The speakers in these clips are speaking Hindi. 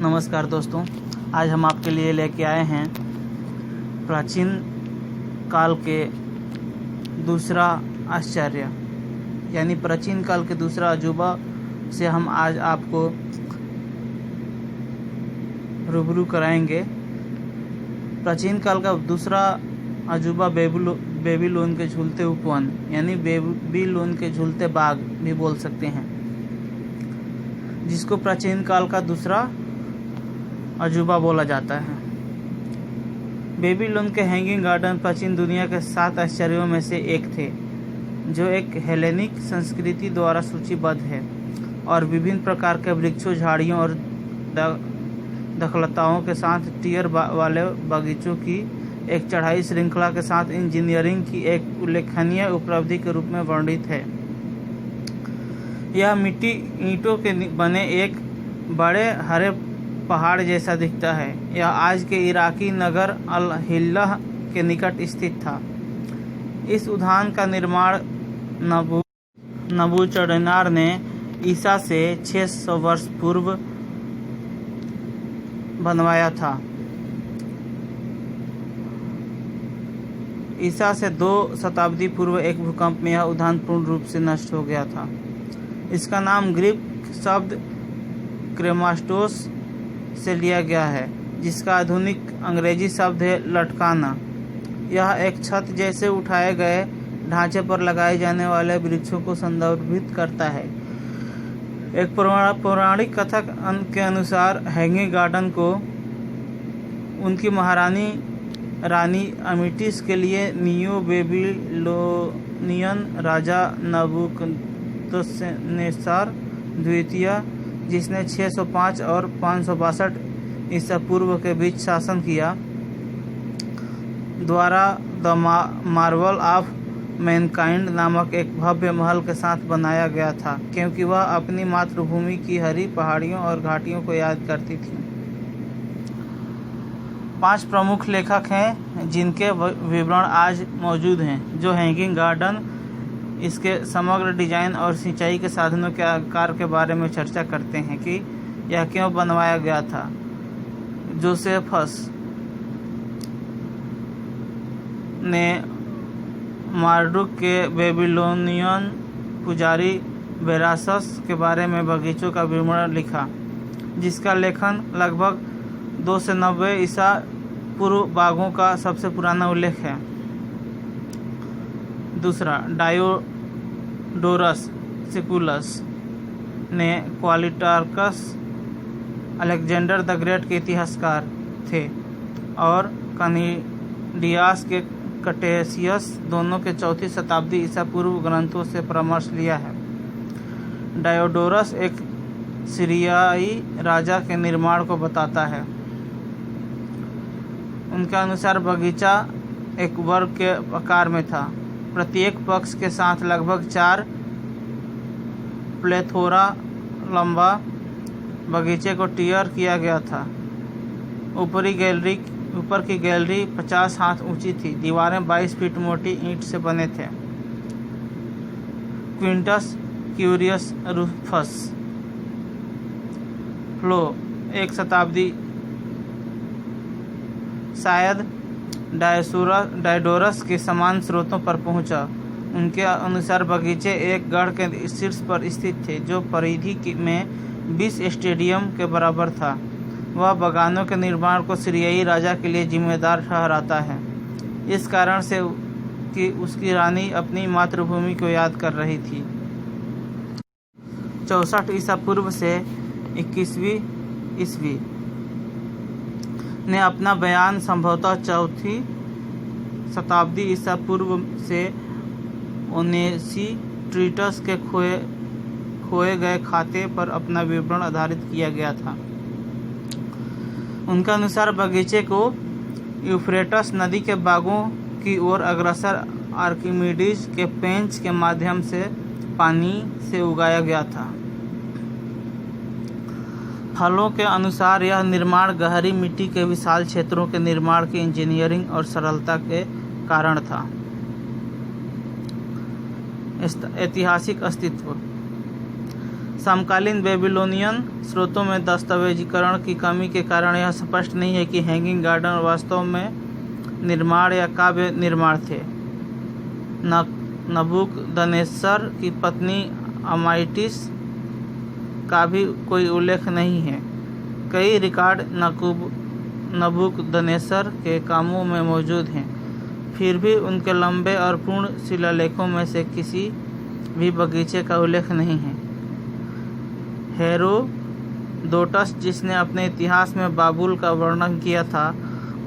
नमस्कार दोस्तों, आज हम आपके लिए लेके आए हैं प्राचीन काल के दूसरा आश्चर्य, यानी प्राचीन काल के दूसरा अजूबा से हम आज आपको रूबरू कराएंगे। प्राचीन काल का दूसरा अजूबा बेबीलोन के झूलते उपवन यानी बेबीलोन के झूलते बाग भी बोल सकते हैं, जिसको प्राचीन काल का दूसरा अजूबा बोला जाता है। बेबीलोन के हैंगिंग गार्डन प्राचीन दुनिया के 7 आश्चर्यों में से एक थे, जो एक हेलेनिक संस्कृति द्वारा सूचीबद्ध है और विभिन्न प्रकार के वृक्षों, झाड़ियों और दखलताओं के साथ टियर वाले बगीचों की एक चढ़ाई श्रृंखला के साथ इंजीनियरिंग की एक उल्लेखनीय उपलब्धि के रूप में वर्णित है। यह मिट्टी ईंटों के बने एक बड़े हरे पहाड़ जैसा दिखता है। यह आज के इराकी नगर अल हिल्लाह के निकट स्थित था। इस उद्यान का निर्माण नबूचड़नर ने ईसा से 600 वर्ष पूर्व बनवाया था। ईसा से 2 शताब्दी पूर्व एक भूकंप में यह उद्यान पूर्ण रूप से नष्ट हो गया था। इसका नाम ग्रीक शब्द क्रेमास्टोस से लिया गया है, जिसका आधुनिक अंग्रेजी शब्द है लटकाना। यह एक छत जैसे उठाए गए ढांचे पर लगाए जाने वाले वृक्षों को संदर्भित करता है। एक पौराणिक कथक के अनुसार हैंगिंग गार्डन को उनकी महारानी रानी अमिटिस के लिए नियो बेबीलोनियन राजा नबूकदनेस्सर द्वितीय, जिसने 605 और 562 ईसा पूर्व के बीच शासन किया, द्वारा द मार्वल ऑफ मैनकाइंड नामक एक भव्य महल के साथ बनाया गया था, क्योंकि वह अपनी मातृभूमि की हरी पहाड़ियों और घाटियों को याद करती थी। 5 प्रमुख लेखक हैं जिनके विवरण आज मौजूद हैं, जो हैंगिंग गार्डन, इसके समग्र डिजाइन और सिंचाई के साधनों के आकार के बारे में चर्चा करते हैं कि यह क्यों बनवाया गया था। जोसेफस ने मार्डुक के बेबीलोनियन पुजारी बेरासस के बारे में बगीचों का विवरण लिखा, जिसका लेखन लगभग 2 से 90 ईसा पूर्व बागों का सबसे पुराना उल्लेख है। दूसरा, डायोडोरस सिकुलस ने क्वालिटार्कस अलेक्जेंडर द ग्रेट के इतिहासकार थे और कनिडियास के कटेसियस दोनों के 4वीं शताब्दी ईसा पूर्व ग्रंथों से परामर्श लिया है। डायोडोरस एक सीरियाई राजा के निर्माण को बताता है। उनके अनुसार बगीचा एक वर्ग के आकार में था, प्रत्येक पक्ष के साथ लगभग 4 प्लेथोरा लंबा। बगीचे को टियर किया गया था। ऊपर की गैलरी 50 हाथ ऊंची थी। दीवारें 22 फीट मोटी ईंट से बने थे। क्विंटस क्यूरियस रूफस फ्लो 1 शताब्दी शायद डायोडोरस के समान स्रोतों पर पहुंचा। उनके अनुसार बगीचे एक गढ़ के शीर्ष पर स्थित थे, जो परिधि में 20 स्टेडियम के बराबर था। वह बागानों के निर्माण को सीरियाई राजा के लिए जिम्मेदार ठहराता है, इस कारण से कि उसकी रानी अपनी मातृभूमि को याद कर रही थी। 64 ईसा पूर्व से 21वीं ईस्वी ने अपना बयान संभवतः 4वीं शताब्दी ईसा पूर्व से ओनेसिट्रिटस के खोए गए खाते पर अपना विवरण आधारित किया गया था। उनके अनुसार बगीचे को यूफ्रेटस नदी के बागों की ओर अग्रसर आर्किमिडीज के पेंच के माध्यम से पानी से उगाया गया था। फलों के अनुसार यह निर्माण गहरी मिट्टी के विशाल क्षेत्रों के निर्माण की इंजीनियरिंग और सरलता के कारण था। ऐतिहासिक अस्तित्व समकालीन बेबीलोनियन स्रोतों में दस्तावेजीकरण की कमी के कारण यह स्पष्ट नहीं है कि हैंगिंग गार्डन वास्तव में निर्माण या काव्य निर्माण थे। नबूकदनेस्सर की पत्नी अमाइटिस का भी कोई उल्लेख नहीं है। कई रिकॉर्ड नबूकदनेस्सर के कामों में मौजूद हैं, फिर भी उनके लंबे और पूर्ण शिलालेखों में से किसी भी बगीचे का उल्लेख नहीं है। हेरोडोटस, जिसने अपने इतिहास में बाबुल का वर्णन किया था,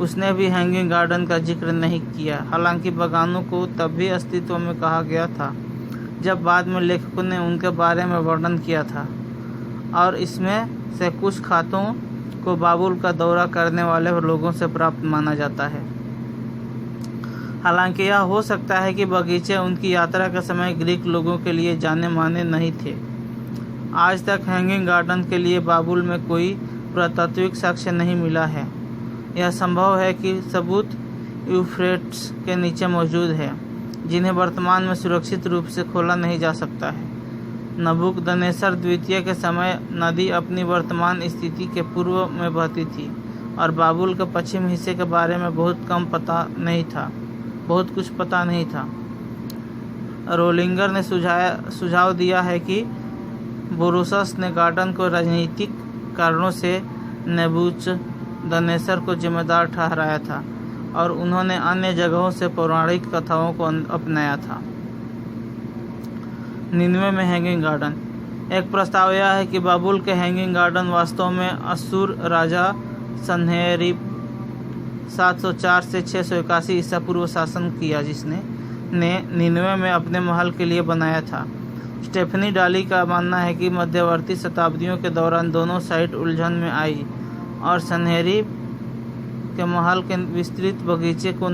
उसने भी हैंगिंग गार्डन का जिक्र नहीं किया। हालांकि बागानों को तब भी अस्तित्व में कहा गया था जब बाद में लेखकों ने उनके बारे में वर्णन किया था, और इसमें से कुछ खातों को बाबुल का दौरा करने वाले लोगों से प्राप्त माना जाता है। हालांकि यह हो सकता है कि बगीचे उनकी यात्रा के समय ग्रीक लोगों के लिए जाने माने नहीं थे। आज तक हैंगिंग गार्डन के लिए बाबुल में कोई पुरातात्विक साक्ष्य नहीं मिला है। यह संभव है कि सबूत यूफ्रेट्स के नीचे मौजूद है, जिन्हें वर्तमान में सुरक्षित रूप से खोला नहीं जा सकता है। नबूकदनेस्सर द्वितीय के समय नदी अपनी वर्तमान स्थिति के पूर्व में बहती थी और बाबुल के पश्चिम हिस्से के बारे में बहुत कुछ पता नहीं था। रोलिंगर ने सुझाव दिया है कि बोरोसस ने गार्डन को राजनीतिक कारणों से नबूकदनेस्सर को जिम्मेदार ठहराया था और उन्होंने अन्य जगहों से पौराणिक कथाओं को अपनाया था। 99 में हैंगिंग गार्डन। एक प्रस्ताव यह है कि बाबुल के हैंगिंग गार्डन वास्तव में असूर राजा सन्हेरीब 704 से 681 ईसा पूर्व शासन किया, जिसने 99 में अपने महल के लिए बनाया था। स्टेफनी डाली का मानना है कि मध्यवर्ती शताब्दियों के दौरान दोनों साइट उलझन में आई और सन्हेरीब के महल के विस्तृत बगीचे को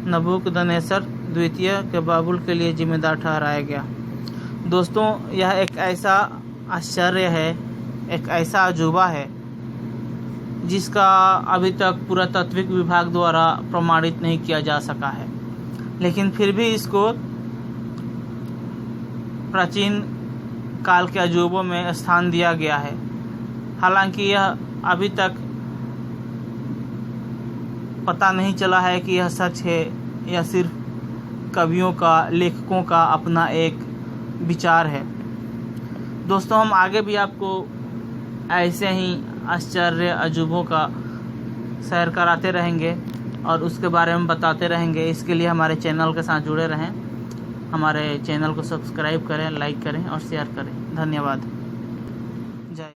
नबूकदनेस्सर द्वितीय के बाबुल के लिए जिम्मेदार ठहराया गया। दोस्तों, यह एक ऐसा आश्चर्य है, एक ऐसा अजूबा है जिसका अभी तक पुरातात्विक विभाग द्वारा प्रमाणित नहीं किया जा सका है, लेकिन फिर भी इसको प्राचीन काल के अजूबों में स्थान दिया गया है। हालांकि यह अभी तक पता नहीं चला है कि यह सच है या सिर्फ कवियों का, लेखकों का अपना एक विचार है। दोस्तों, हम आगे भी आपको ऐसे ही आश्चर्य अजूबों का सैर कराते रहेंगे और उसके बारे में बताते रहेंगे। इसके लिए हमारे चैनल के साथ जुड़े रहें। हमारे चैनल को सब्सक्राइब करें, लाइक करें और शेयर करें। धन्यवाद।